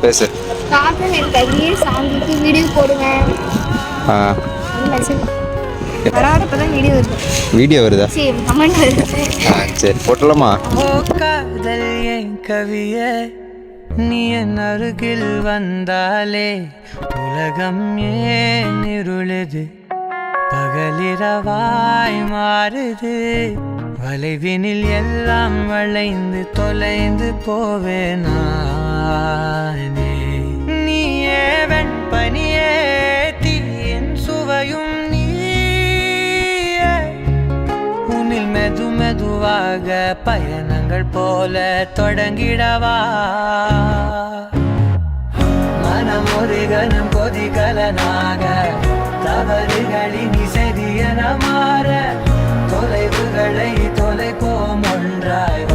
பேசு. கார்ட்டூன் எனக்கு அதுலயே சாங்குக்கு வீடியோ போடுவேன். ஆ அது மெசேஜ் வராதப்பதான் வீடியோ வருது. வீடியோ வருதா? சரி கமெண்ட் வருது. சரி போட்டலாமா? ஓ காதல் என் கவியே, நீ என் அருகில் வந்தாலே உலகம் ஏன் இருளுது, பகலிரவாய் மாறுது, வளைவினில் எல்லாம் வளைந்து தொலைந்து போவேனானே. நீயே வெண்பனியே, தீயின் சுவையும் நீயே, உன்னில் மெது மெதுவாக பயணங்கள் போல தொடங்கிடவா. மனம் ஒரு கணம் கொதிகலனாக தவறுகளின் சரியன மாற, தொலைவுகளை தொலைப்போம் ஒன்றாய்.